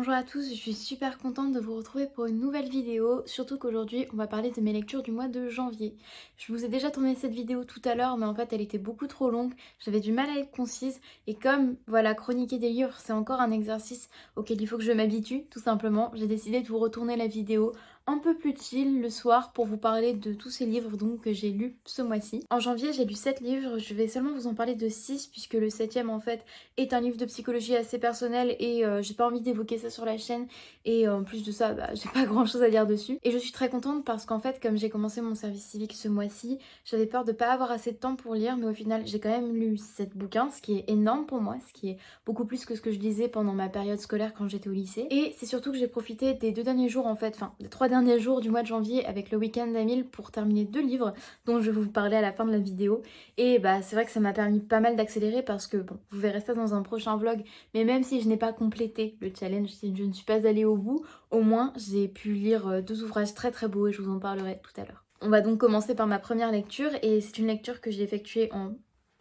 Bonjour à tous, je suis super contente de vous retrouver pour une nouvelle vidéo, surtout qu'aujourd'hui on va parler de mes lectures du mois de janvier. Je vous ai déjà tourné cette vidéo tout à l'heure mais en fait elle était beaucoup trop longue, j'avais du mal à être concise et comme voilà chroniquer des livres c'est encore un exercice auquel il faut que je m'habitue tout simplement, j'ai décidé de vous retourner la vidéo un peu plus chill le soir pour vous parler de tous ces livres donc que j'ai lus ce mois-ci. En janvier j'ai lu 7 livres, je vais seulement vous en parler de 6 puisque le septième en fait est un livre de psychologie assez personnel et j'ai pas envie d'évoquer ça sur la chaîne et en plus de ça j'ai pas grand chose à dire dessus et je suis très contente parce qu'en fait comme j'ai commencé mon service civique ce mois-ci j'avais peur de pas avoir assez de temps pour lire mais au final j'ai quand même lu 7 bouquins ce qui est énorme pour moi, ce qui est beaucoup plus que ce que je lisais pendant ma période scolaire quand j'étais au lycée et c'est surtout que j'ai profité des 2 derniers jours en fait, enfin des 3 derniers jours du mois de janvier avec le week-end d'Amil pour terminer 2 livres dont je vais vous parler à la fin de la vidéo et c'est vrai que ça m'a permis pas mal d'accélérer parce que bon vous verrez ça dans un prochain vlog mais même si je n'ai pas complété le challenge, si je ne suis pas allée au bout, au moins j'ai pu lire 2 ouvrages très très beaux et je vous en parlerai tout à l'heure. On va donc commencer par ma première lecture et c'est une lecture que j'ai effectuée en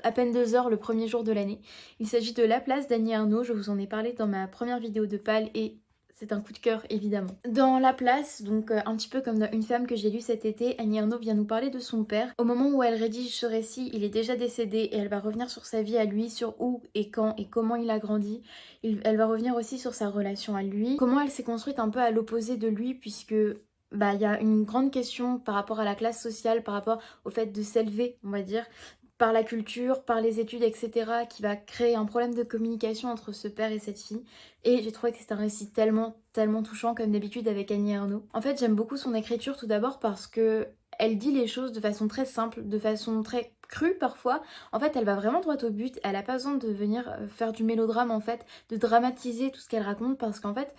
à peine 2 heures le premier jour de l'année. Il s'agit de La Place d'Annie Ernaux, je vous en ai parlé dans ma première vidéo de Pâle et c'est un coup de cœur évidemment. Dans La Place, donc un petit peu comme dans Une femme que j'ai lue cet été, Annie Ernaux vient nous parler de son père. Au moment où elle rédige ce récit, il est déjà décédé et elle va revenir sur sa vie à lui, sur où et quand et comment il a grandi. Elle va revenir aussi sur sa relation à lui, comment elle s'est construite un peu à l'opposé de lui puisque il y a une grande question par rapport à la classe sociale, par rapport au fait de s'élever, on va dire, par la culture, par les études, etc., qui va créer un problème de communication entre ce père et cette fille. Et j'ai trouvé que c'est un récit tellement touchant comme d'habitude avec Annie Ernaux. En fait, j'aime beaucoup son écriture tout d'abord parce que elle dit les choses de façon très simple, de façon très crue parfois. En fait, elle va vraiment droit au but. Elle a pas besoin de venir faire du mélodrame en fait, de dramatiser tout ce qu'elle raconte parce qu'en fait,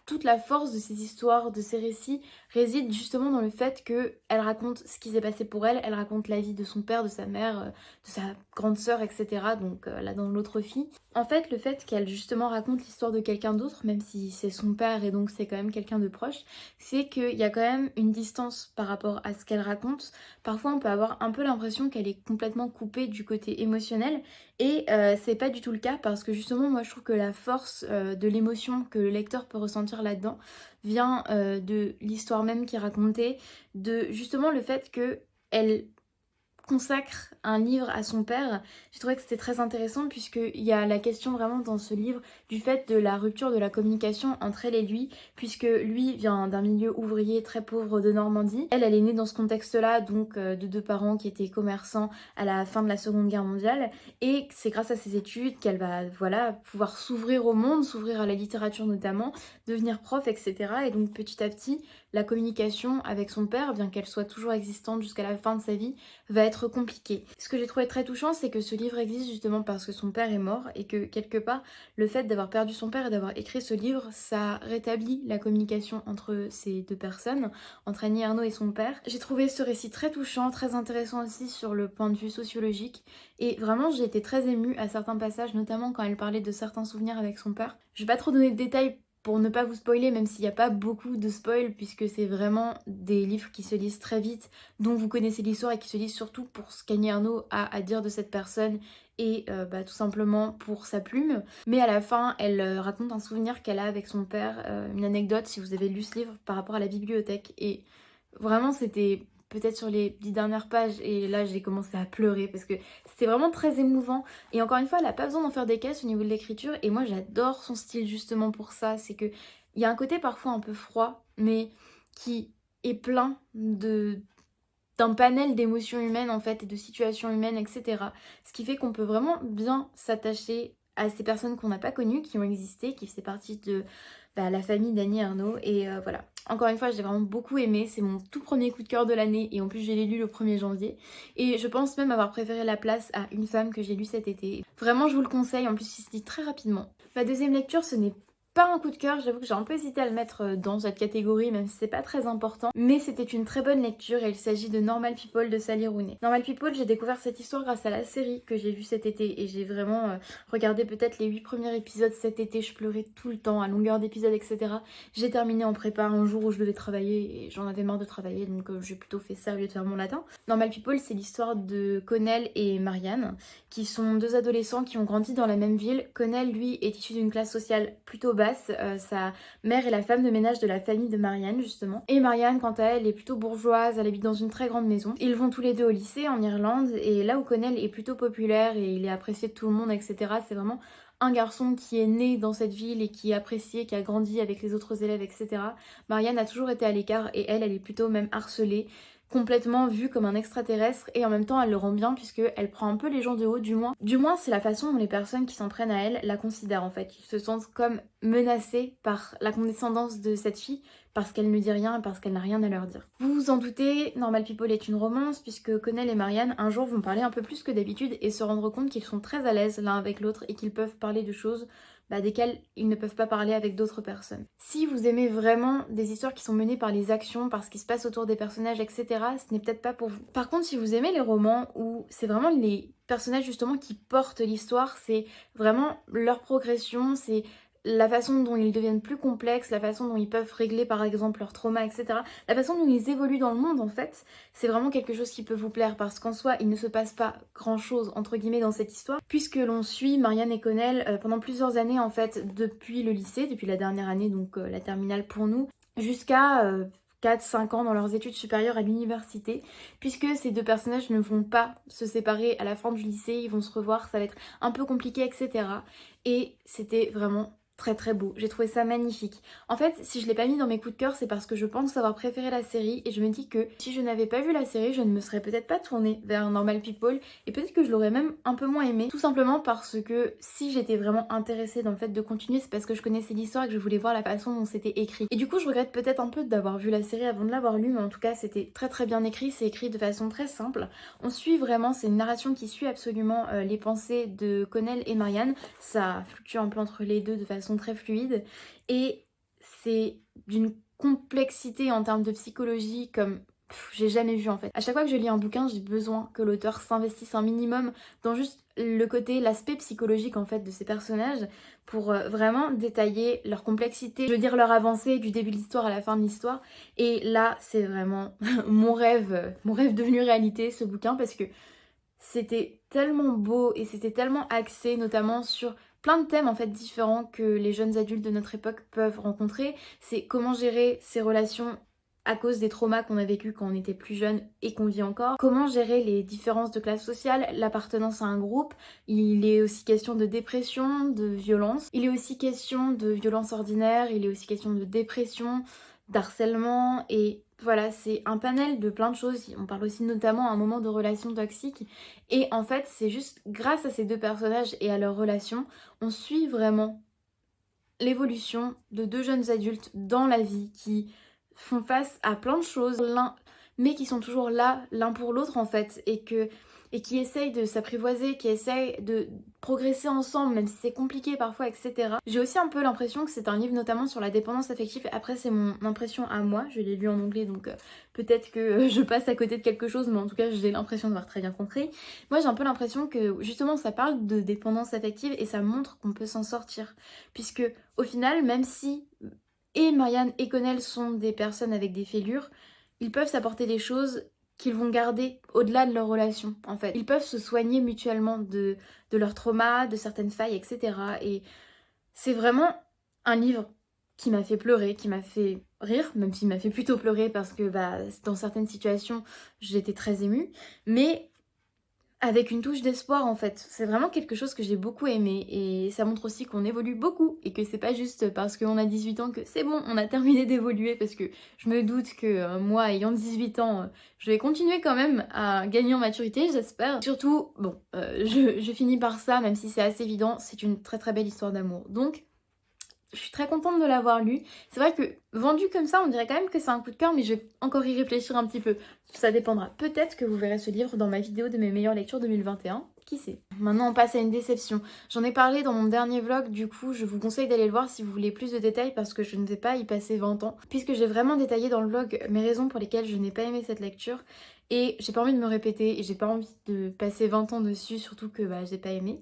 toute la force de ces histoires, de ces récits, réside justement dans le fait qu'elle raconte ce qui s'est passé pour elle, elle raconte la vie de son père, de sa mère, de sa grande sœur, etc. Donc là dans l'autre fille. En fait, le fait qu'elle justement raconte l'histoire de quelqu'un d'autre, même si c'est son père et donc c'est quand même quelqu'un de proche, c'est qu'il y a quand même une distance par rapport à ce qu'elle raconte. Parfois on peut avoir un peu l'impression qu'elle est complètement coupée du côté émotionnel et c'est pas du tout le cas parce que justement moi je trouve que la force de l'émotion que le lecteur peut ressentir là-dedans vient de l'histoire même qui est racontée, de justement le fait que elle consacre un livre à son père. J'ai trouvé que c'était très intéressant puisqu'il y a la question vraiment dans ce livre du fait de la rupture de la communication entre elle et lui, puisque lui vient d'un milieu ouvrier très pauvre de Normandie. Elle est née dans ce contexte-là, donc de 2 parents qui étaient commerçants à la fin de la Seconde Guerre mondiale, et c'est grâce à ses études qu'elle va pouvoir s'ouvrir au monde, s'ouvrir à la littérature notamment, devenir prof, etc. Et donc petit à petit, la communication avec son père, bien qu'elle soit toujours existante jusqu'à la fin de sa vie, va être compliqué. Ce que j'ai trouvé très touchant, c'est que ce livre existe justement parce que son père est mort et que quelque part, le fait d'avoir perdu son père et d'avoir écrit ce livre, ça rétablit la communication entre ces 2 personnes, entre Annie Ernaux et son père. J'ai trouvé ce récit très touchant, très intéressant aussi sur le point de vue sociologique et vraiment j'ai été très émue à certains passages, notamment quand elle parlait de certains souvenirs avec son père. Je vais pas trop donner de détails pour ne pas vous spoiler, même s'il n'y a pas beaucoup de spoil, puisque c'est vraiment des livres qui se lisent très vite, dont vous connaissez l'histoire et qui se lisent surtout pour ce qu'Annie Ernaux a à dire de cette personne et tout simplement pour sa plume. Mais à la fin, elle raconte un souvenir qu'elle a avec son père, une anecdote si vous avez lu ce livre par rapport à la bibliothèque. Et vraiment, c'était peut-être sur les 10 dernières pages et là j'ai commencé à pleurer parce que c'était vraiment très émouvant et encore une fois elle n'a pas besoin d'en faire des caisses au niveau de l'écriture et moi j'adore son style justement pour ça, c'est que il y a un côté parfois un peu froid mais qui est plein de d'un panel d'émotions humaines en fait et de situations humaines, etc. Ce qui fait qu'on peut vraiment bien s'attacher à ces personnes qu'on n'a pas connues, qui ont existé, qui faisaient partie de la famille d'Annie Ernaux et voilà. Encore une fois, j'ai vraiment beaucoup aimé, c'est mon tout premier coup de cœur de l'année et en plus je l'ai lu le 1er janvier et je pense même avoir préféré La Place à Une femme que j'ai lu cet été. Vraiment je vous le conseille, en plus il se lit très rapidement. Ma deuxième lecture ce n'est pas un coup de cœur, j'avoue que j'ai un peu hésité à le mettre dans cette catégorie même si c'est pas très important, mais c'était une très bonne lecture et il s'agit de Normal People de Sally Rooney. Normal People, j'ai découvert cette histoire grâce à la série que j'ai vue cet été et j'ai vraiment regardé peut-être les 8 premiers épisodes cet été, je pleurais tout le temps à longueur d'épisodes, etc. J'ai terminé en prépa un jour où je devais travailler et j'en avais marre de travailler donc j'ai plutôt fait ça au lieu de faire mon latin. Normal People, c'est l'histoire de Connell et Marianne qui sont 2 adolescents qui ont grandi dans la même ville. Connell lui est issu d'une classe sociale plutôt basse basse. Sa mère est la femme de ménage de la famille de Marianne justement. Et Marianne quant à elle est plutôt bourgeoise, elle habite dans une très grande maison. Ils vont tous les deux au lycée en Irlande et là où Connell est plutôt populaire et il est apprécié de tout le monde, etc. C'est vraiment un garçon qui est né dans cette ville et qui est apprécié, qui a grandi avec les autres élèves, etc. Marianne a toujours été à l'écart et elle est plutôt même harcelée, complètement vue comme un extraterrestre, et en même temps elle le rend bien puisqu'elle prend un peu les gens de haut, du moins c'est la façon dont les personnes qui s'en prennent à elle la considèrent en fait. Ils se sentent comme menacés par la condescendance de cette fille parce qu'elle ne dit rien et parce qu'elle n'a rien à leur dire. Vous vous en doutez, Normal People est une romance puisque Connell et Marianne un jour vont parler un peu plus que d'habitude et se rendre compte qu'ils sont très à l'aise l'un avec l'autre et qu'ils peuvent parler de choses desquelles ils ne peuvent pas parler avec d'autres personnes. Si vous aimez vraiment des histoires qui sont menées par les actions, par ce qui se passe autour des personnages, etc., ce n'est peut-être pas pour vous. Par contre, si vous aimez les romans où c'est vraiment les personnages justement qui portent l'histoire, c'est vraiment leur progression, c'est la façon dont ils deviennent plus complexes, la façon dont ils peuvent régler par exemple leur trauma, etc. La façon dont ils évoluent dans le monde en fait, c'est vraiment quelque chose qui peut vous plaire parce qu'en soi il ne se passe pas grand chose entre guillemets dans cette histoire puisque l'on suit Marianne et Connell pendant plusieurs années en fait depuis le lycée, depuis la dernière année donc la terminale pour nous, jusqu'à 4-5 ans dans leurs études supérieures à l'université, puisque ces deux personnages ne vont pas se séparer à la fin du lycée, ils vont se revoir, ça va être un peu compliqué, etc. Et c'était vraiment très très beau, j'ai trouvé ça magnifique. En fait, si je l'ai pas mis dans mes coups de cœur, c'est parce que je pense avoir préféré la série et je me dis que si je n'avais pas vu la série, je ne me serais peut-être pas tournée vers Normal People et peut-être que je l'aurais même un peu moins aimé, tout simplement parce que si j'étais vraiment intéressée dans le fait de continuer, c'est parce que je connaissais l'histoire et que je voulais voir la façon dont c'était écrit. Et du coup, je regrette peut-être un peu d'avoir vu la série avant de l'avoir lu, mais en tout cas, c'était très très bien écrit, c'est écrit de façon très simple. On suit vraiment, c'est une narration qui suit absolument les pensées de Connell et Marianne, ça fluctue un peu entre les deux de façon très fluide et c'est d'une complexité en termes de psychologie comme j'ai jamais vu en fait. À chaque fois que je lis un bouquin, j'ai besoin que l'auteur s'investisse un minimum dans juste le côté, l'aspect psychologique en fait de ces personnages pour vraiment détailler leur complexité, je veux dire leur avancée du début de l'histoire à la fin de l'histoire. Et là, c'est vraiment mon rêve devenu réalité ce bouquin parce que c'était tellement beau et c'était tellement axé notamment sur plein de thèmes en fait différents que les jeunes adultes de notre époque peuvent rencontrer. C'est comment gérer ses relations à cause des traumas qu'on a vécu quand on était plus jeune et qu'on vit encore. Comment gérer les différences de classe sociale, l'appartenance à un groupe. Il est aussi question de dépression, de violence. Il est aussi question de violence ordinaire, il est aussi question de dépression, d'harcèlement et voilà, c'est un panel de plein de choses. On parle aussi notamment à un moment de relations toxiques. Et en fait, c'est juste grâce à ces deux personnages et à leur relation, on suit vraiment l'évolution de deux jeunes adultes dans la vie qui font face à plein de choses, mais qui sont toujours là l'un pour l'autre en fait, et qui essayent de s'apprivoiser, qui essayent de progresser ensemble, même si c'est compliqué parfois, etc. J'ai aussi un peu l'impression que c'est un livre notamment sur la dépendance affective. Après, c'est mon impression à moi, je l'ai lu en anglais, donc peut-être que je passe à côté de quelque chose, mais en tout cas, j'ai l'impression d'avoir très bien compris. Moi, j'ai un peu l'impression que justement, ça parle de dépendance affective et ça montre qu'on peut s'en sortir. Puisque au final, même si et Marianne et Connell sont des personnes avec des fêlures, ils peuvent s'apporter des choses qu'ils vont garder au-delà de leur relation, en fait. Ils peuvent se soigner mutuellement de leur trauma, de certaines failles, etc. Et c'est vraiment un livre qui m'a fait pleurer, qui m'a fait rire, même s'il m'a fait plutôt pleurer parce que dans certaines situations, j'étais très émue. Mais avec une touche d'espoir en fait. C'est vraiment quelque chose que j'ai beaucoup aimé et ça montre aussi qu'on évolue beaucoup et que c'est pas juste parce qu'on a 18 ans que c'est bon, on a terminé d'évoluer, parce que je me doute que moi ayant 18 ans, je vais continuer quand même à gagner en maturité, j'espère. Surtout, bon, je finis par ça, même si c'est assez évident, c'est une très très belle histoire d'amour. Donc je suis très contente de l'avoir lu. C'est vrai que vendu comme ça, on dirait quand même que c'est un coup de cœur, mais je vais encore y réfléchir un petit peu. Ça dépendra. Peut-être que vous verrez ce livre dans ma vidéo de mes meilleures lectures 2021. Qui sait? Maintenant, on passe à une déception. J'en ai parlé dans mon dernier vlog, du coup, je vous conseille d'aller le voir si vous voulez plus de détails parce que je ne vais pas y passer 20 ans. Puisque j'ai vraiment détaillé dans le vlog mes raisons pour lesquelles je n'ai pas aimé cette lecture. Et j'ai pas envie de me répéter et j'ai pas envie de passer 20 ans dessus, surtout que j'ai pas aimé.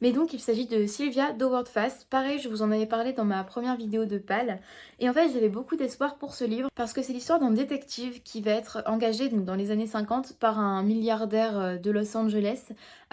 Mais donc il s'agit de Sylvia d'Howard Fast. Pareil, je vous en avais parlé dans ma première vidéo de Pâle. Et en fait, j'avais beaucoup d'espoir pour ce livre parce que c'est l'histoire d'un détective qui va être engagé donc, dans les années 50 par un milliardaire de Los Angeles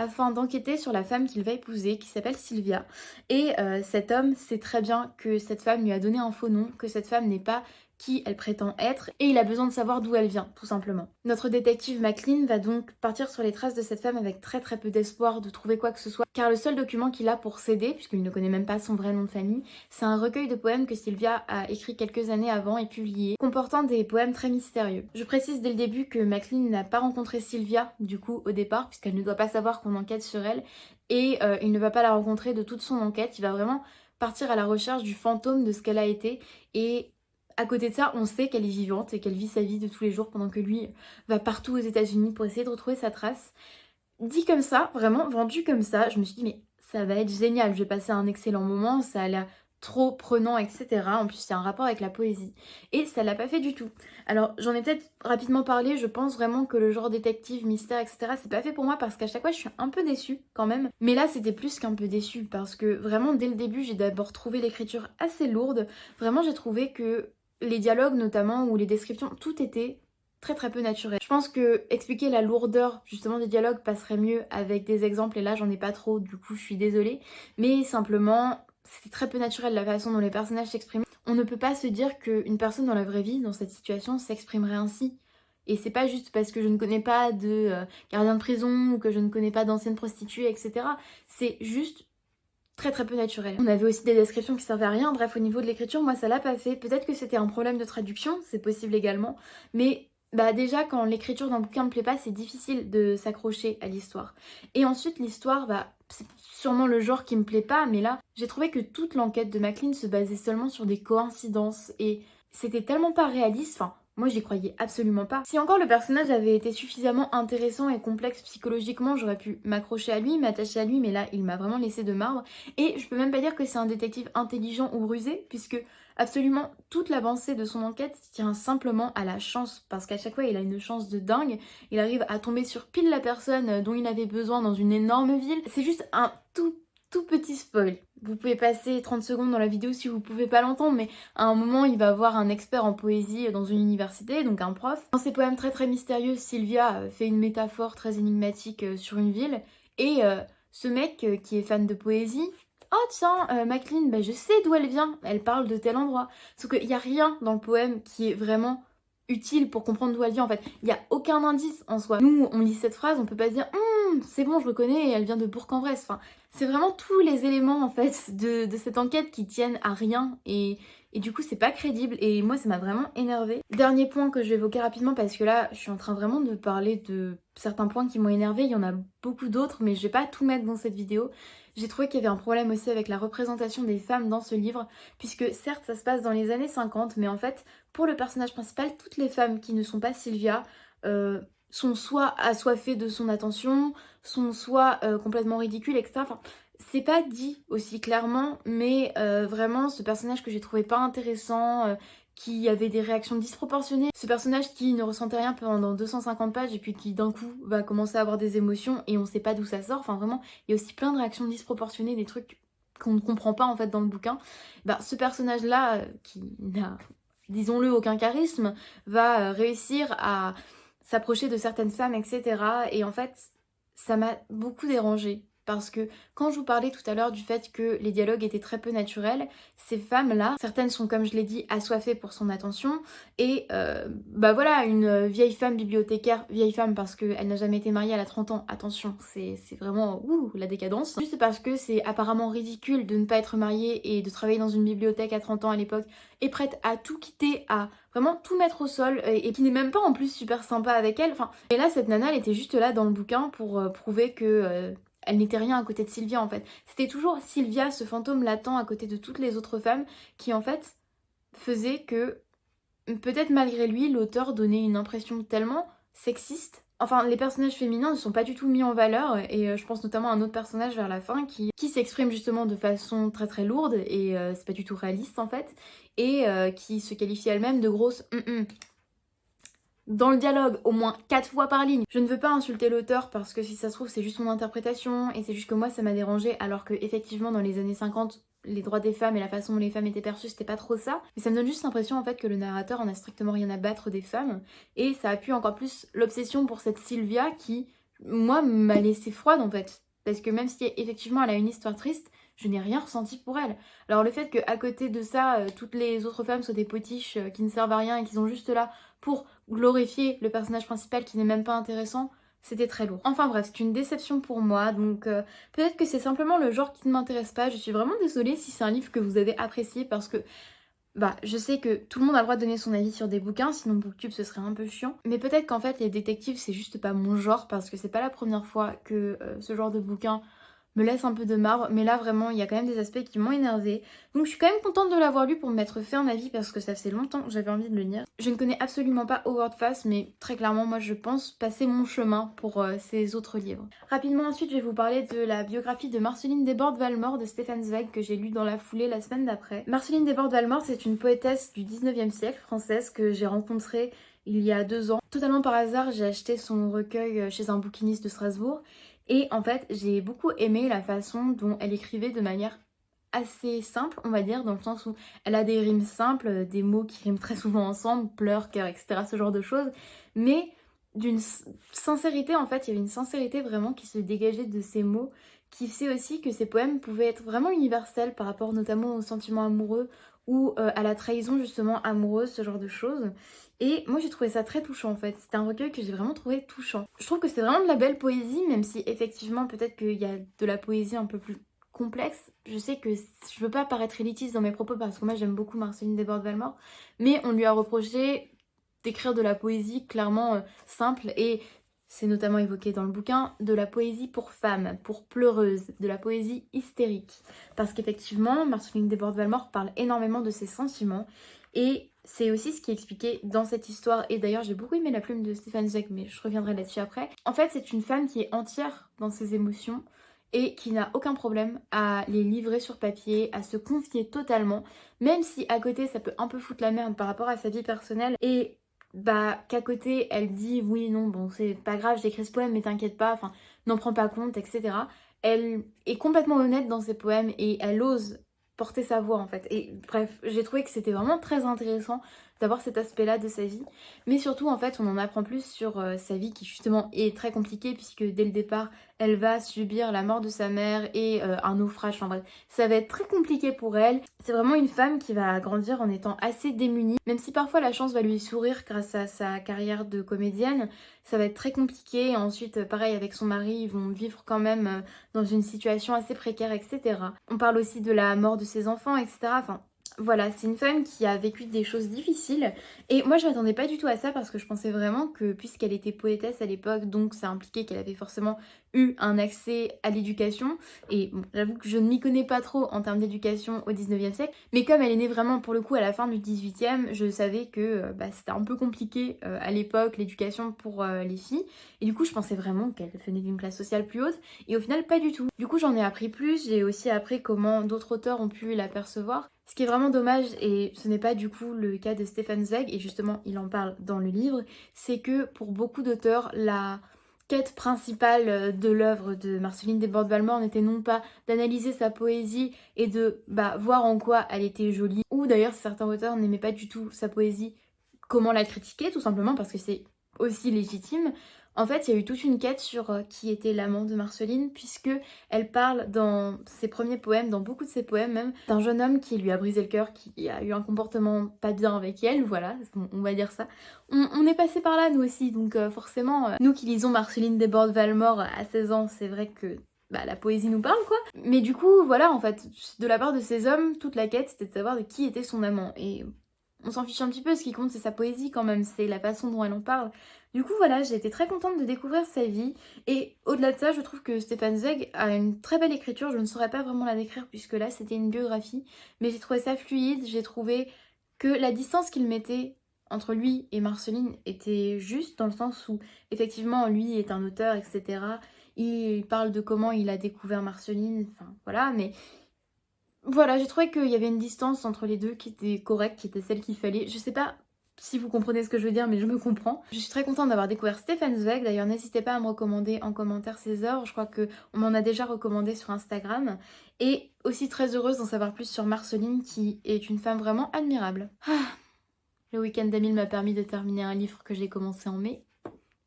afin d'enquêter sur la femme qu'il va épouser, qui s'appelle Sylvia. Et cet homme sait très bien que cette femme lui a donné un faux nom, que cette femme n'est pas qui elle prétend être, et il a besoin de savoir d'où elle vient, tout simplement. Notre détective McLean va donc partir sur les traces de cette femme avec très peu d'espoir de trouver quoi que ce soit, car le seul document qu'il a pour s'aider, puisqu'il ne connaît même pas son vrai nom de famille, c'est un recueil de poèmes que Sylvia a écrit quelques années avant et publié, comportant des poèmes très mystérieux. Je précise dès le début que McLean n'a pas rencontré Sylvia, du coup, au départ, puisqu'elle ne doit pas savoir qu'on enquête sur elle, et il ne va pas la rencontrer de toute son enquête, il va vraiment partir à la recherche du fantôme de ce qu'elle a été, et à côté de ça, on sait qu'elle est vivante et qu'elle vit sa vie de tous les jours pendant que lui va partout aux États-Unis pour essayer de retrouver sa trace. Dit comme ça, vraiment vendu comme ça, je me suis dit mais ça va être génial, je vais passer un excellent moment, ça a l'air trop prenant, etc. En plus, il y a un rapport avec la poésie. Et ça l'a pas fait du tout. Alors, j'en ai peut-être rapidement parlé, je pense vraiment que le genre détective, mystère, etc., c'est pas fait pour moi parce qu'à chaque fois, je suis un peu déçue quand même. Mais là, c'était plus qu'un peu déçue parce que vraiment, dès le début, j'ai d'abord trouvé l'écriture assez lourde. Vraiment, j'ai trouvé que les dialogues notamment ou les descriptions, tout était très peu naturel. Je pense que expliquer la lourdeur justement des dialogues passerait mieux avec des exemples et là j'en ai pas trop, du coup je suis désolée. Mais simplement, c'était très peu naturel la façon dont les personnages s'expriment. On ne peut pas se dire qu'une personne dans la vraie vie, dans cette situation, s'exprimerait ainsi. Et c'est pas juste parce que je ne connais pas de gardien de prison ou que je ne connais pas d'anciennes prostituées, etc. C'est juste très peu naturel. On avait aussi des descriptions qui servaient à rien, bref au niveau de l'écriture moi ça l'a pas fait, peut-être que c'était un problème de traduction, c'est possible également, mais bah déjà quand l'écriture d'un bouquin me plaît pas c'est difficile de s'accrocher à l'histoire. Et ensuite l'histoire, bah c'est sûrement le genre qui me plaît pas, mais là j'ai trouvé que toute l'enquête de McLean se basait seulement sur des coïncidences et c'était tellement pas réaliste, enfin moi j'y croyais absolument pas. Si encore le personnage avait été suffisamment intéressant et complexe psychologiquement, j'aurais pu m'accrocher à lui, m'attacher à lui, mais là il m'a vraiment laissé de marbre. Et je peux même pas dire que c'est un détective intelligent ou rusé, puisque absolument toute l'avancée de son enquête tient simplement à la chance, parce qu'à chaque fois il a une chance de dingue, il arrive à tomber sur pile la personne dont il avait besoin dans une énorme ville. C'est juste un tout petit spoil. Vous pouvez passer 30 secondes dans la vidéo si vous pouvez pas l'entendre, mais à un moment il va voir un expert en poésie dans une université, donc un prof. Dans ses poèmes très mystérieux, Sylvia fait une métaphore très énigmatique sur une ville, et ce mec qui est fan de poésie, oh tiens, McLean, bah, je sais d'où elle vient, elle parle de tel endroit. Sauf qu'il n'y a rien dans le poème qui est vraiment utile pour comprendre d'où elle vient en fait. Il n'y a aucun indice en soi. Nous, on lit cette phrase, on peut pas se dire c'est bon, je le connais, elle vient de Bourg-en-Bresse. Enfin, c'est vraiment tous les éléments en fait de cette enquête qui tiennent à rien et du coup c'est pas crédible et moi ça m'a vraiment énervée. Dernier point que je vais évoquer rapidement parce que là je suis en train vraiment de parler de certains points qui m'ont énervée, il y en a beaucoup d'autres mais je vais pas tout mettre dans cette vidéo. J'ai trouvé qu'il y avait un problème aussi avec la représentation des femmes dans ce livre, puisque certes ça se passe dans les années 50, mais en fait pour le personnage principal, toutes les femmes qui ne sont pas Sylvia sont soit assoiffées de son attention, sont soit complètement ridicules, etc. Enfin, c'est pas dit aussi clairement, mais vraiment ce personnage que j'ai trouvé pas intéressant, qui avait des réactions disproportionnées, ce personnage qui ne ressentait rien pendant 250 pages et puis qui d'un coup va commencer à avoir des émotions et on sait pas d'où ça sort, enfin vraiment il y a aussi plein de réactions disproportionnées, des trucs qu'on ne comprend pas en fait dans le bouquin. Bah, ce personnage là qui n'a, disons-le, aucun charisme, va réussir à s'approcher de certaines femmes, etc. Et en fait, ça m'a beaucoup dérangée. Parce que quand je vous parlais tout à l'heure du fait que les dialogues étaient très peu naturels, ces femmes-là, certaines sont comme je l'ai dit assoiffées pour son attention, et bah voilà, une vieille femme bibliothécaire, vieille femme parce qu'elle n'a jamais été mariée, elle a 30 ans, attention, c'est vraiment la décadence. Juste parce que c'est apparemment ridicule de ne pas être mariée et de travailler dans une bibliothèque à 30 ans à l'époque, et prête à tout quitter, à vraiment tout mettre au sol, et qui n'est même pas en plus super sympa avec elle. Enfin, et là cette nana elle était juste là dans le bouquin pour prouver que elle n'était rien à côté de Sylvia en fait. C'était toujours Sylvia, ce fantôme latent à côté de toutes les autres femmes qui en fait faisait que peut-être malgré lui l'auteur donnait une impression tellement sexiste. Enfin, les personnages féminins ne sont pas du tout mis en valeur et je pense notamment à un autre personnage vers la fin qui s'exprime justement de façon très lourde et c'est pas du tout réaliste en fait et qui se qualifie elle-même de grosse dans le dialogue, au moins 4 fois par ligne. Je ne veux pas insulter l'auteur parce que si ça se trouve c'est juste mon interprétation et c'est juste que moi ça m'a dérangé alors que effectivement dans les années 50 les droits des femmes et la façon dont les femmes étaient perçues c'était pas trop ça. Mais ça me donne juste l'impression en fait que le narrateur en a strictement rien à battre des femmes et ça appuie encore plus l'obsession pour cette Sylvia qui, moi, m'a laissée froide en fait. Parce que même si effectivement elle a une histoire triste, je n'ai rien ressenti pour elle. Alors le fait qu'à côté de ça, toutes les autres femmes soient des potiches qui ne servent à rien et qui sont juste là pour glorifier le personnage principal qui n'est même pas intéressant, c'était très lourd. Enfin bref, c'est une déception pour moi, donc peut-être que c'est simplement le genre qui ne m'intéresse pas. Je suis vraiment désolée si c'est un livre que vous avez apprécié parce que bah, je sais que tout le monde a le droit de donner son avis sur des bouquins, sinon Booktube ce serait un peu chiant. Mais peut-être qu'en fait les détectives c'est juste pas mon genre parce que c'est pas la première fois que ce genre de bouquin me laisse un peu de marbre, mais là vraiment il y a quand même des aspects qui m'ont énervée. Donc je suis quand même contente de l'avoir lu pour me mettre fait un avis parce que ça faisait longtemps que j'avais envie de le lire. Je ne connais absolument pas Howard Fast, mais très clairement moi je pense passer mon chemin pour ces autres livres. Rapidement ensuite je vais vous parler de la biographie de Marceline Desbordes-Valmore de Stefan Zweig que j'ai lu dans la foulée la semaine d'après. Marceline Desbordes-Valmore c'est une poétesse du 19e siècle française que j'ai rencontrée il y a 2 ans. Totalement par hasard j'ai acheté son recueil chez un bouquiniste de Strasbourg. Et en fait, j'ai beaucoup aimé la façon dont elle écrivait de manière assez simple, on va dire, dans le sens où elle a des rimes simples, des mots qui riment très souvent ensemble, pleurs, cœur, etc., ce genre de choses, mais d'une sincérité, en fait, il y avait une sincérité vraiment qui se dégageait de ces mots, qui fait aussi que ces poèmes pouvaient être vraiment universels par rapport notamment aux sentiments amoureux ou à la trahison justement amoureuse, ce genre de choses. Et moi j'ai trouvé ça très touchant en fait, c'était un recueil que j'ai vraiment trouvé touchant. Je trouve que c'est vraiment de la belle poésie, même si effectivement peut-être qu'il y a de la poésie un peu plus complexe. Je sais que je veux pas paraître élitiste dans mes propos parce que moi j'aime beaucoup Marceline Desbordes-Valmore, mais on lui a reproché d'écrire de la poésie clairement simple et c'est notamment évoqué dans le bouquin, de la poésie pour femmes, pour pleureuses, de la poésie hystérique. Parce qu'effectivement, Marceline Desbordes-Valmore parle énormément de ses sentiments et c'est aussi ce qui est expliqué dans cette histoire. Et d'ailleurs, j'ai beaucoup aimé la plume de Stefan Zweig, mais je reviendrai là-dessus après. En fait, c'est une femme qui est entière dans ses émotions et qui n'a aucun problème à les livrer sur papier, à se confier totalement, même si à côté ça peut un peu foutre la merde par rapport à sa vie personnelle. Et bah qu'à côté elle dit oui non bon c'est pas grave j'écris ce poème mais t'inquiète pas, enfin n'en prends pas compte etc. Elle est complètement honnête dans ses poèmes et elle ose porter sa voix en fait. Et bref, j'ai trouvé que c'était vraiment très intéressant d'avoir cet aspect-là de sa vie. Mais surtout en fait on en apprend plus sur sa vie qui justement est très compliquée puisque dès le départ elle va subir la mort de sa mère et un naufrage. Enfin bref, ça va être très compliqué pour elle. C'est vraiment une femme qui va grandir en étant assez démunie. Même si parfois la chance va lui sourire grâce à sa carrière de comédienne, ça va être très compliqué. Et ensuite, pareil avec son mari, ils vont vivre quand même dans une situation assez précaire, etc. On parle aussi de la mort de ses enfants, etc. Enfin, voilà, c'est une femme qui a vécu des choses difficiles et moi je m'attendais pas du tout à ça parce que je pensais vraiment que puisqu'elle était poétesse à l'époque, donc ça impliquait qu'elle avait forcément eu un accès à l'éducation et bon, j'avoue que je ne m'y connais pas trop en termes d'éducation au 19e siècle, mais comme elle est née vraiment pour le coup à la fin du 18e, je savais que bah, c'était un peu compliqué à l'époque l'éducation pour les filles et du coup je pensais vraiment qu'elle venait d'une classe sociale plus haute et au final pas du tout. Du coup j'en ai appris plus, j'ai aussi appris comment d'autres auteurs ont pu l'apercevoir. Ce qui est vraiment dommage, et ce n'est pas du coup le cas de Stefan Zweig, et justement il en parle dans le livre, c'est que pour beaucoup d'auteurs, la quête principale de l'œuvre de Marceline Desbordes-Valmore n'était non pas d'analyser sa poésie et de voir en quoi elle était jolie, ou d'ailleurs certains auteurs n'aimaient pas du tout sa poésie, comment la critiquer, tout simplement parce que c'est aussi légitime. En fait, il y a eu toute une quête sur qui était l'amant de Marceline, puisque elle parle dans ses premiers poèmes, dans beaucoup de ses poèmes même, d'un jeune homme qui lui a brisé le cœur, qui a eu un comportement pas bien avec elle, voilà, on va dire ça. On est passé par là nous aussi, donc forcément, nous qui lisons Marceline Desbordes-Valmore à 16 ans, c'est vrai que la poésie nous parle quoi. Mais du coup, voilà, en fait, de la part de ces hommes, toute la quête c'était de savoir de qui était son amant. Et on s'en fiche un petit peu, ce qui compte c'est sa poésie quand même, c'est la façon dont elle en parle. Du coup voilà, j'ai été très contente de découvrir sa vie et au-delà de ça, je trouve que Stefan Zweig a une très belle écriture, je ne saurais pas vraiment la décrire puisque là c'était une biographie, mais j'ai trouvé ça fluide, j'ai trouvé que la distance qu'il mettait entre lui et Marceline était juste dans le sens où effectivement lui est un auteur, etc. Il parle de comment il a découvert Marceline, enfin voilà, mais voilà, j'ai trouvé qu'il y avait une distance entre les deux qui était correcte, qui était celle qu'il fallait. Je sais pas si vous comprenez ce que je veux dire, mais je me comprends. Je suis très contente d'avoir découvert Stefan Zweig. D'ailleurs, n'hésitez pas à me recommander en commentaire ses œuvres. Je crois qu'on m'en a déjà recommandé sur Instagram. Et aussi très heureuse d'en savoir plus sur Marceline, qui est une femme vraiment admirable. Le week-end d'Amil m'a permis de terminer un livre que j'ai commencé en mai.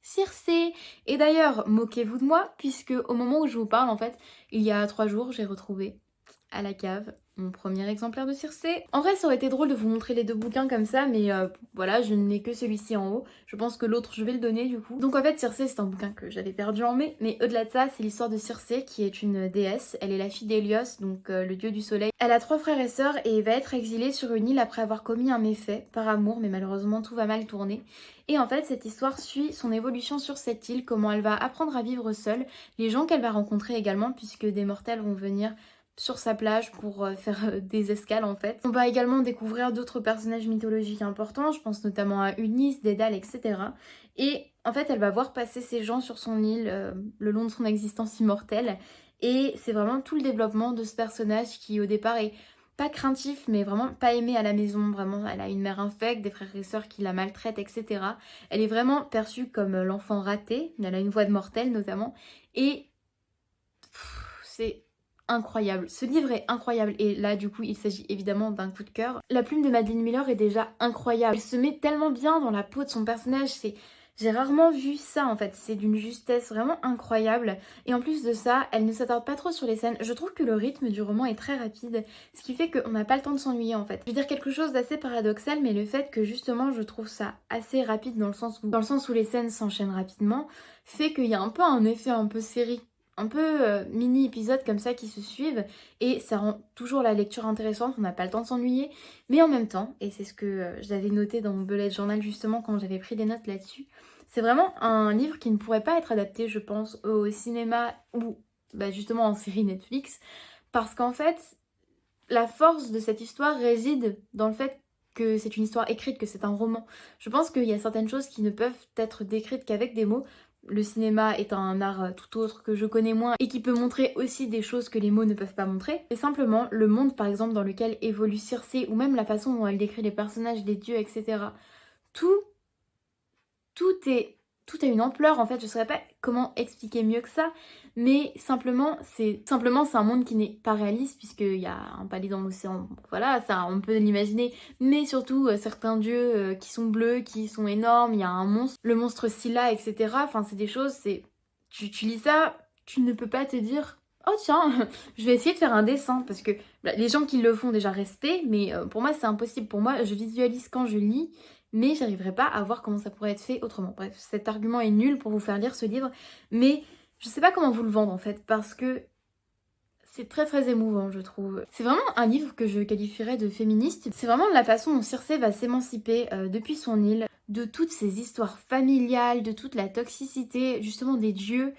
Circé. Et d'ailleurs, moquez-vous de moi, puisque au moment où je vous parle, en fait, il y a 3 jours, j'ai retrouvé à la cave mon premier exemplaire de Circé. En vrai, ça aurait été drôle de vous montrer les deux bouquins comme ça, mais voilà, je n'ai que celui-ci en haut. Je pense que l'autre, je vais le donner du coup. Donc en fait, Circé, c'est un bouquin que j'avais perdu en mai, mais au-delà de ça, c'est l'histoire de Circé, qui est une déesse. Elle est la fille d'Hélios, donc le dieu du soleil. Elle a 3 frères et sœurs et va être exilée sur une île après avoir commis un méfait, par amour, mais malheureusement tout va mal tourner. Et en fait, cette histoire suit son évolution sur cette île, comment elle va apprendre à vivre seule, les gens qu'elle va rencontrer également, puisque des mortels vont venir sur sa plage pour faire des escales en fait. On va également découvrir d'autres personnages mythologiques importants, je pense notamment à Ulysse, Dédale, etc. Et en fait, elle va voir passer ces gens sur son île le long de son existence immortelle. Et c'est vraiment tout le développement de ce personnage qui au départ est pas craintif, mais vraiment pas aimé à la maison. Vraiment, elle a une mère infecte, des frères et sœurs qui la maltraitent, etc. Elle est vraiment perçue comme l'enfant raté, elle a une voix de mortel notamment. Et c'est incroyable. Ce livre est incroyable et là du coup il s'agit évidemment d'un coup de cœur. La plume de Madeline Miller est déjà incroyable. Elle se met tellement bien dans la peau de son personnage, j'ai rarement vu ça en fait, c'est d'une justesse vraiment incroyable. Et en plus de ça, elle ne s'attarde pas trop sur les scènes. Je trouve que le rythme du roman est très rapide, ce qui fait qu'on n'a pas le temps de s'ennuyer en fait. Je veux dire quelque chose d'assez paradoxal, mais le fait que justement je trouve ça assez rapide dans le sens où les scènes s'enchaînent rapidement, fait qu'il y a un peu un effet un peu série, un peu mini épisodes comme ça qui se suivent et ça rend toujours la lecture intéressante, on n'a pas le temps de s'ennuyer, mais en même temps, et c'est ce que j'avais noté dans mon bullet journal justement quand j'avais pris des notes là-dessus, c'est vraiment un livre qui ne pourrait pas être adapté je pense au cinéma ou justement en série Netflix, parce qu'en fait la force de cette histoire réside dans le fait que c'est une histoire écrite, que c'est un roman. Je pense qu'il y a certaines choses qui ne peuvent être décrites qu'avec des mots. Le cinéma est un art tout autre que je connais moins et qui peut montrer aussi des choses que les mots ne peuvent pas montrer. C'est simplement le monde par exemple dans lequel évolue Circé ou même la façon dont elle décrit les personnages, les dieux, etc. Tout, tout a une ampleur en fait, je ne saurais pas comment expliquer mieux que ça, mais simplement c'est un monde qui n'est pas réaliste puisqu'il y a un palais dans l'océan, voilà, ça on peut l'imaginer, mais surtout certains dieux qui sont bleus, qui sont énormes, il y a un monstre, le monstre Scylla, etc. Enfin c'est des choses, tu lis ça, tu ne peux pas te dire oh tiens, je vais essayer de faire un dessin parce que les gens qui le font déjà respect, mais pour moi c'est impossible, pour moi je visualise quand je lis mais j'arriverai pas à voir comment ça pourrait être fait autrement. Bref, cet argument est nul pour vous faire lire ce livre, mais je sais pas comment vous le vendre en fait, parce que c'est très très émouvant je trouve. C'est vraiment un livre que je qualifierais de féministe. C'est vraiment la façon dont Circé va s'émanciper depuis son île, de toutes ces histoires familiales, de toute la toxicité justement des dieux,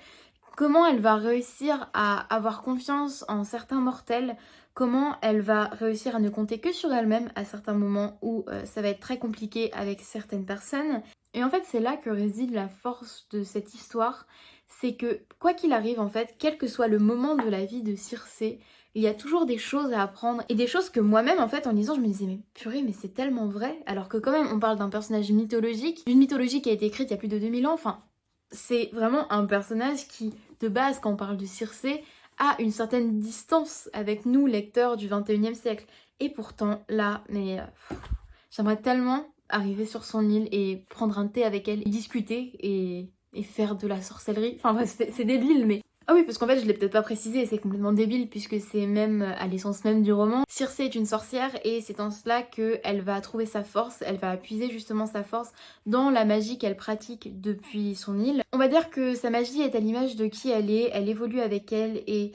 comment elle va réussir à avoir confiance en certains mortels, comment elle va réussir à ne compter que sur elle-même à certains moments où ça va être très compliqué avec certaines personnes. Et en fait c'est là que réside la force de cette histoire, c'est que quoi qu'il arrive en fait, quel que soit le moment de la vie de Circé, il y a toujours des choses à apprendre et des choses que moi-même en fait en lisant je me disais mais purée mais c'est tellement vrai, alors que quand même on parle d'un personnage mythologique, d'une mythologie qui a été écrite il y a plus de 2000 ans, enfin c'est vraiment un personnage qui, de base, quand on parle de Circé, a une certaine distance avec nous, lecteurs du 21e siècle. Et pourtant, là, mais j'aimerais tellement arriver sur son île et prendre un thé avec elle, et discuter et faire de la sorcellerie. Enfin bref, c'est débile, mais... Ah oui, parce qu'en fait, je l'ai peut-être pas précisé, c'est complètement débile, puisque c'est même à l'essence même du roman. Circé est une sorcière, et c'est en cela qu'elle va trouver sa force, elle va puiser justement sa force dans la magie qu'elle pratique depuis son île. On va dire que sa magie est à l'image de qui elle évolue avec elle, et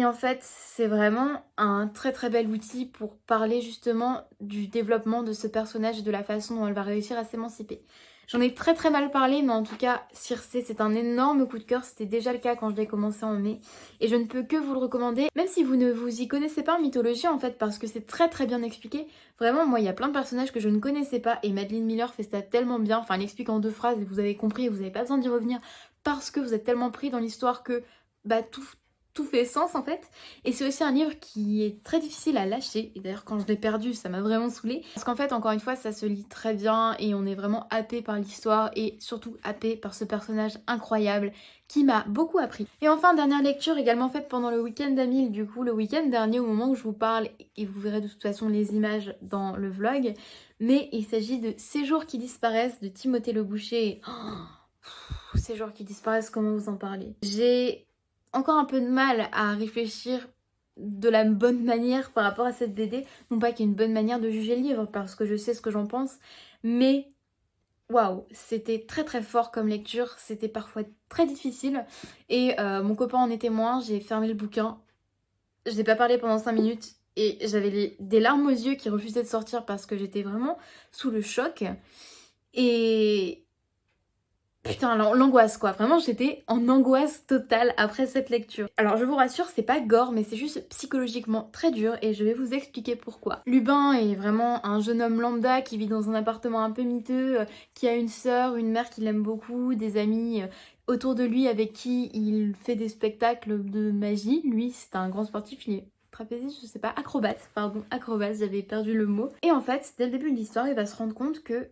en fait, c'est vraiment un très très bel outil pour parler justement du développement de ce personnage et de la façon dont elle va réussir à s'émanciper. J'en ai très très mal parlé, mais en tout cas, Circé, c'est un énorme coup de cœur. C'était déjà le cas quand je l'ai commencé en mai. Et je ne peux que vous le recommander, même si vous ne vous y connaissez pas en mythologie en fait, parce que c'est très très bien expliqué. Vraiment, moi, il y a plein de personnages que je ne connaissais pas, et Madeline Miller fait ça tellement bien. Enfin, elle explique en 2 phrases, et vous avez compris, et vous n'avez pas besoin d'y revenir, parce que vous êtes tellement pris dans l'histoire que tout fait sens en fait. Et c'est aussi un livre qui est très difficile à lâcher, et d'ailleurs quand je l'ai perdu ça m'a vraiment saoulée, parce qu'en fait encore une fois ça se lit très bien et on est vraiment happé par l'histoire et surtout happé par ce personnage incroyable qui m'a beaucoup appris. Et enfin, dernière lecture également faite pendant le week-end d'Amil, du coup le week-end dernier au moment où je vous parle, et vous verrez de toute façon les images dans le vlog, mais il s'agit de Ces jours qui disparaissent de Timothée Le Boucher. Oh, Ces jours qui disparaissent, comment vous en parler? J'ai encore un peu de mal à réfléchir de la bonne manière par rapport à cette BD. Non pas qu'il y ait une bonne manière de juger le livre, parce que je sais ce que j'en pense, mais waouh, c'était très très fort comme lecture, c'était parfois très difficile. Et mon copain en est témoin, j'ai fermé le bouquin, je n'ai pas parlé pendant 5 minutes et j'avais des larmes aux yeux qui refusaient de sortir parce que j'étais vraiment sous le choc. Et putain, l'angoisse quoi, vraiment j'étais en angoisse totale après cette lecture. Alors je vous rassure, c'est pas gore, mais c'est juste psychologiquement très dur et je vais vous expliquer pourquoi. Lubin est vraiment un jeune homme lambda qui vit dans un appartement un peu miteux, qui a une sœur, une mère qui l'aime beaucoup, des amis autour de lui avec qui il fait des spectacles de magie. Lui c'est un grand sportif, il est trapéziste, je sais pas, acrobate, pardon, acrobate, j'avais perdu le mot. Et en fait, dès le début de l'histoire, il va se rendre compte que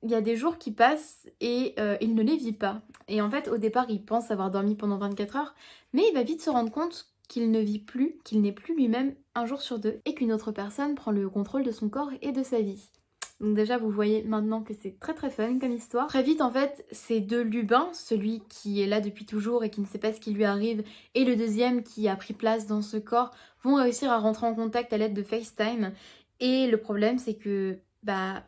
il y a des jours qui passent et il ne les vit pas. Et en fait, au départ, il pense avoir dormi pendant 24 heures, mais il va vite se rendre compte qu'il ne vit plus, qu'il n'est plus lui-même un jour sur deux, et qu'une autre personne prend le contrôle de son corps et de sa vie. Donc déjà, vous voyez maintenant que c'est très très fun comme histoire. Très vite, en fait, ces deux Lubins, celui qui est là depuis toujours et qui ne sait pas ce qui lui arrive, et le deuxième qui a pris place dans ce corps, vont réussir à rentrer en contact à l'aide de FaceTime. Et le problème, c'est que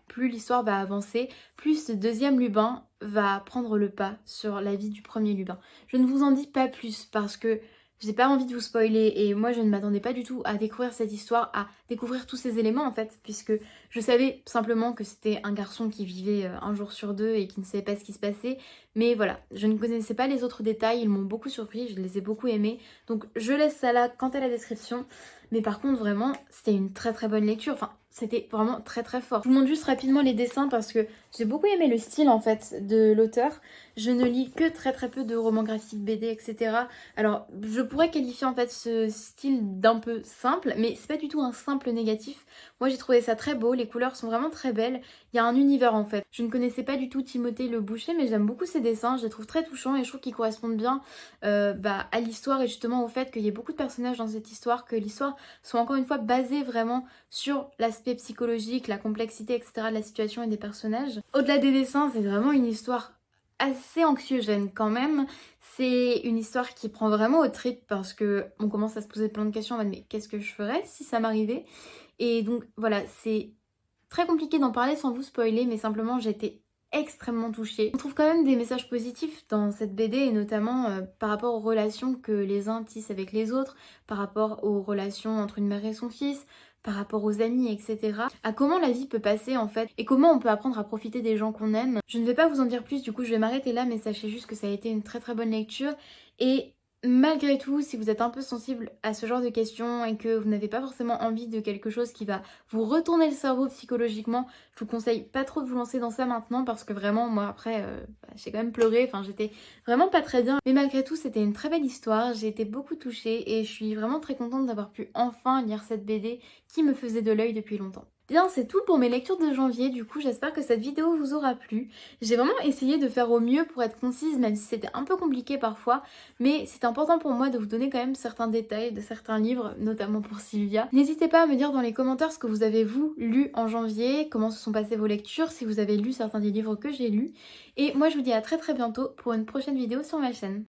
plus l'histoire va avancer, plus ce deuxième Lubin va prendre le pas sur la vie du premier Lubin. Je ne vous en dis pas plus parce que j'ai pas envie de vous spoiler et moi je ne m'attendais pas du tout à découvrir cette histoire, à découvrir tous ces éléments en fait, puisque je savais simplement que c'était un garçon qui vivait un jour sur deux et qui ne savait pas ce qui se passait. Mais voilà, je ne connaissais pas les autres détails, ils m'ont beaucoup surpris, je les ai beaucoup aimés. Donc je laisse ça là quant à la description. Mais par contre vraiment, c'était une très très bonne lecture. Enfin, c'était vraiment très très fort. Je vous montre juste rapidement les dessins parce que j'ai beaucoup aimé le style en fait de l'auteur. Je ne lis que très très peu de romans graphiques, BD, etc. Alors je pourrais qualifier en fait ce style d'un peu simple, mais c'est pas du tout un simple négatif. Moi j'ai trouvé ça très beau, les couleurs sont vraiment très belles. Il y a un univers en fait. Je ne connaissais pas du tout Timothée le Boucher, mais j'aime beaucoup ses dessins. Je les trouve très touchants et je trouve qu'ils correspondent bien à l'histoire et justement au fait qu'il y ait beaucoup de personnages dans cette histoire, que l'histoire soit encore une fois basée vraiment sur l'aspect psychologique, la complexité, etc. de la situation et des personnages. Au-delà des dessins, c'est vraiment une histoire assez anxiogène quand même. C'est une histoire qui prend vraiment aux tripes parce que on commence à se poser plein de questions en mode mais qu'est-ce que je ferais si ça m'arrivait? Et donc voilà, c'est très compliqué d'en parler sans vous spoiler, mais simplement j'ai été extrêmement touchée. On trouve quand même des messages positifs dans cette BD et notamment par rapport aux relations que les uns tissent avec les autres, par rapport aux relations entre une mère et son fils, par rapport aux amis, etc. À comment la vie peut passer en fait et comment on peut apprendre à profiter des gens qu'on aime. Je ne vais pas vous en dire plus, du coup je vais m'arrêter là, mais sachez juste que ça a été une très très bonne lecture et malgré tout, si vous êtes un peu sensible à ce genre de questions et que vous n'avez pas forcément envie de quelque chose qui va vous retourner le cerveau psychologiquement, je vous conseille pas trop de vous lancer dans ça maintenant parce que vraiment, moi après, j'ai quand même pleuré, enfin j'étais vraiment pas très bien. Mais malgré tout, c'était une très belle histoire, j'ai été beaucoup touchée et je suis vraiment très contente d'avoir pu enfin lire cette BD qui me faisait de l'œil depuis longtemps. Bien, c'est tout pour mes lectures de janvier, du coup j'espère que cette vidéo vous aura plu. J'ai vraiment essayé de faire au mieux pour être concise, même si c'était un peu compliqué parfois, mais c'est important pour moi de vous donner quand même certains détails de certains livres, notamment pour Sylvia. N'hésitez pas à me dire dans les commentaires ce que vous avez vous lu en janvier, comment se sont passées vos lectures, si vous avez lu certains des livres que j'ai lus. Et moi je vous dis à très très bientôt pour une prochaine vidéo sur ma chaîne.